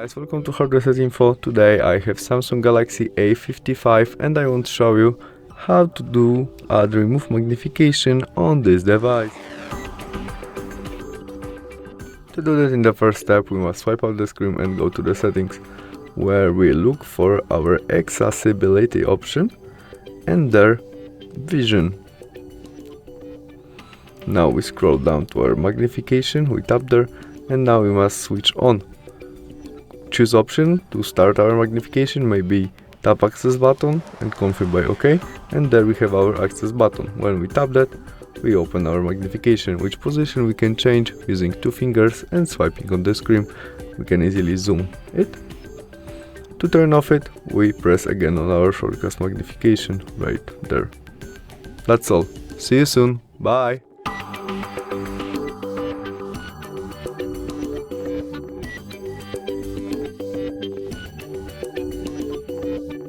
Guys, welcome to HardReset.Info. Today I have Samsung Galaxy A55 and I want to show you how to do the remove magnification on this device. To do that, in the first step we must swipe out the screen and go to the settings, where we look for our accessibility option and there vision. Now we scroll down to our magnification, we tap there, and now we must switch on. Choose option to start our magnification, maybe tap access button and confirm by OK, and there we have our access button. When we tap that, we open our magnification, which position we can change using 2 fingers and swiping on the screen. We can easily zoom it. To turn off it, we press again on our shortcut magnification right there. That's all. See you soon. Bye.